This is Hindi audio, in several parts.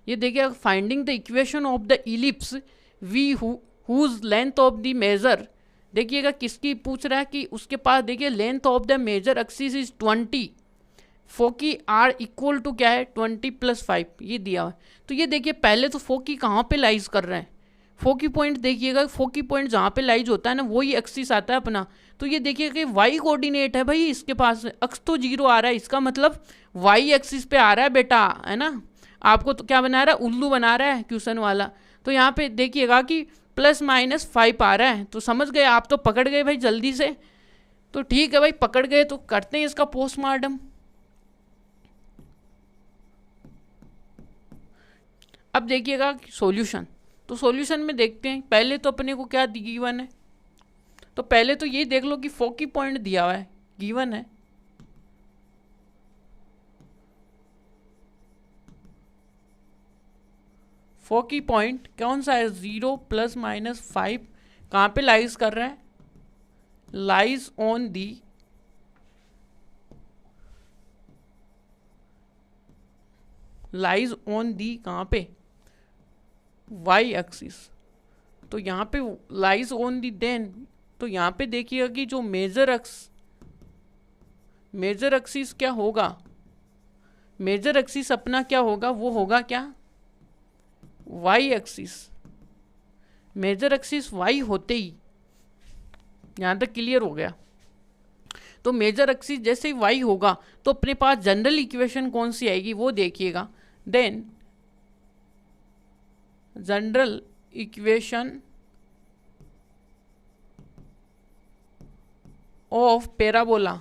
ये देखिए, finding the equation of the ellipse we whose length of the major, देखिएगा किसकी पूछ रहा है कि उसके पास देखिए length of the major axis is 20, foci are equal to क्या है 20 + 5, ये दिया हुआ है। तो ये देखिए पहले तो फोकी कहाँ पे लाइज कर रहे हैं, फोकी पॉइंट देखिएगा, फोकी पॉइंट जहाँ पे लाइज होता है ना वही एक्सिस आता है अपना। तो ये देखिए कि वाई कोऑर्डिनेट है भाई, इसके पास अक्स तो 0 आ रहा है, इसका मतलब वाई एक्सिस पे आ रहा है बेटा, है ना। आपको तो क्या बना रहा है, उल्लू बना रहा है क्वेश्चन वाला। तो यहाँ पे देखिएगा कि +-5 आ रहा है, तो समझ गए आप, तो पकड़ गए भाई जल्दी से। तो ठीक है भाई, पकड़ गए तो करते हैं इसका पोस्टमार्टम। अब देखिएगा सॉल्यूशन, तो सॉल्यूशन में देखते हैं, पहले तो अपने को क्या गिवन है, तो पहले तो ये देख लो कि फोकी पॉइंट दिया हुआ है, गिवन है। फोकी पॉइंट कौन सा है, 0 ± 5, कहाँ पे लाइज कर रहा है, लाइज ऑन दी कहाँ पे, वाई एक्सिस। तो यहाँ पे लाइज ऑन दी देन, तो यहाँ पे देखिएगा कि जो मेजर एक्सिस क्या होगा, मेजर एक्सिस अपना क्या होगा, वो होगा क्या, Y axis. Major axis Y होते ही, यहाँ तक क्लियर हो गया। तो मेजर एक्सिस जैसे ही वाई होगा तो अपने पास जनरल इक्वेशन कौन सी आएगी वो देखिएगा। Then general equation of parabola,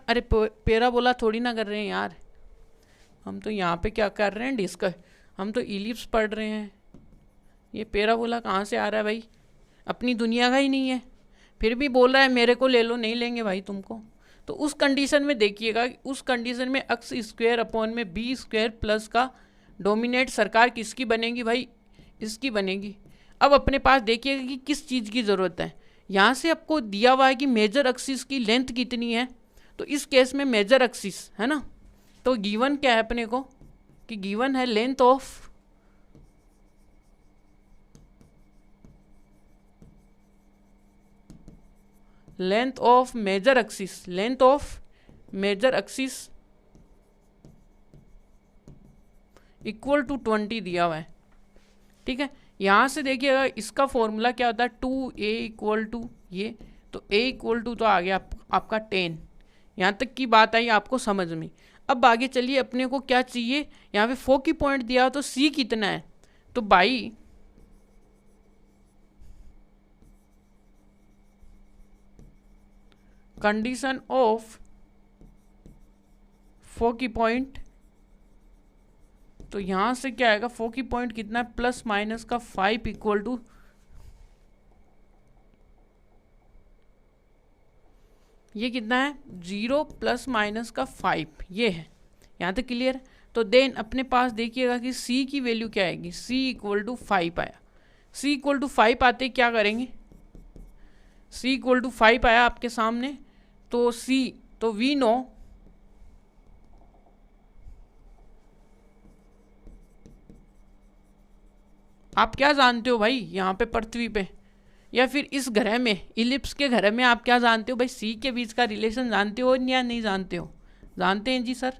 अरे पैराबोला थोड़ी ना कर रहे हैं यार, हम तो यहाँ पे क्या कर रहे हैं डिस्कस, हम तो इलिप्स पढ़ रहे हैं। ये पैराबोला कहाँ से आ रहा है भाई, अपनी दुनिया का ही नहीं है, फिर भी बोल रहा है मेरे को ले लो, नहीं लेंगे भाई तुमको। तो उस कंडीशन में देखिएगा, उस कंडीशन में एक्स स्क्वायर अपॉन में बी स्क्वायर प्लस का डोमिनेट सरकार किसकी बनेगी भाई, इसकी बनेगी। अब अपने पास देखिएगा कि किस चीज़ की ज़रूरत है, यहाँ से आपको दिया हुआ है कि मेजर एक्सिस की लेंथ कितनी है, तो इस केस में मेजर एक्सिस है ना, तो गिवन क्या है अपने को कि गिवन है length of major axis equal to 20 दिया हुआ है, ठीक है। यहाँ से देखिएगा इसका फॉर्मूला क्या होता है, 2a इक्वल टू ये, तो a इक्वल टू तो आ गया आपका 10, यहाँ तक की बात आई आपको समझ में। अब आगे चलिए, अपने को क्या चाहिए, यहाँ पे फोकी पॉइंट दिया हो तो c कितना है, तो भाई कंडीशन ऑफ फोकी पॉइंट, तो यहाँ से क्या आएगा, फोकी पॉइंट कितना है +-5 इक्वल टू, ये कितना है 0 ± 5, ये है, यहाँ तक क्लियर है। तो देन अपने पास देखिएगा कि c की वैल्यू क्या आएगी, c इक्वल टू 5 आया, c इक्वल टू 5 आते क्या करेंगे, c इक्वल टू 5 आया आपके सामने, तो c, तो वी नो आप क्या जानते हो भाई यहाँ पे पृथ्वी पे या फिर इस ग्रह में, इलिप्स के ग्रह में आप क्या जानते हो भाई, सी के बीच का रिलेशन जानते हो या नहीं जानते हो, जानते हैं जी सर।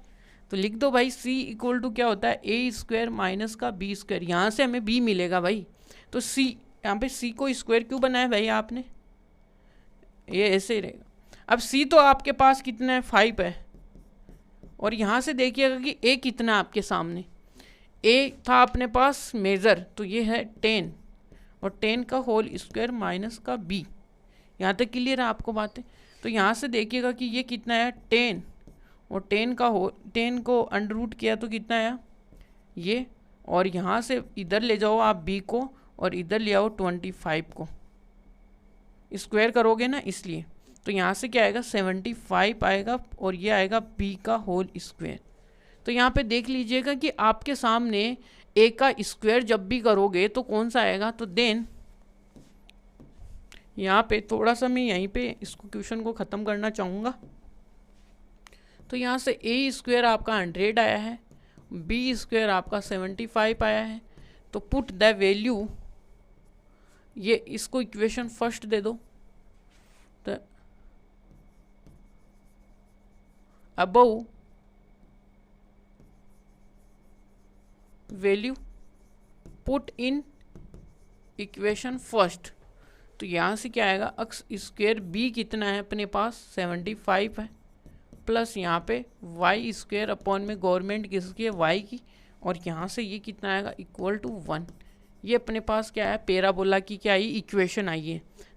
तो लिख दो भाई c इक्वल टू क्या होता है a स्क्वायर माइनस का b स्क्वायर, यहाँ से हमें b मिलेगा भाई। तो c, यहाँ पे c को स्क्वायर क्यों बनाया भाई आपने, ये ऐसे ही रहेगा। अब c तो आपके पास कितना है 5 है, और यहाँ से देखिएगा कि a कितना है आपके सामने, a था अपने पास मेजर, तो ये है 10, और 10 का होल स्क्वायर माइनस का b, यहाँ तक क्लियर है आपको बातें। तो यहाँ से देखिएगा कि ये कितना है 10, और 10 को अंडर रूट किया तो कितना आया ये, और यहाँ से इधर ले जाओ आप b को, और इधर ले आओ 25 को, स्क्वायर करोगे ना इसलिए। तो यहाँ से क्या आएगा 75 आएगा, और ये आएगा b का होल स्क्वायर। तो यहाँ पे देख लीजिएगा कि आपके सामने a का स्क्वायर जब भी करोगे तो कौन सा आएगा, तो देन यहाँ पे थोड़ा सा मैं यहीं पे इसको क्वेश्चन को ख़त्म करना चाहूँगा। तो यहाँ से ए स्क्वायर आपका 100 आया है, बी स्क्वायर आपका 75 आया है। तो पुट द वैल्यू, ये इसको इक्वेशन फर्स्ट दे दो, तो above value put in equation first. तो यहाँ से क्या आएगा, एक्स स्क्वायर बी कितना है अपने पास 75 है, प्लस यहाँ पे वाई स्क्वायर अपॉन में गवर्नमेंट किसकी है, वाई की, और यहाँ से ये कितना आएगा इक्वल टू 1। ये अपने पास क्या है, पैराबोला की क्या आई इक्वेशन आई है।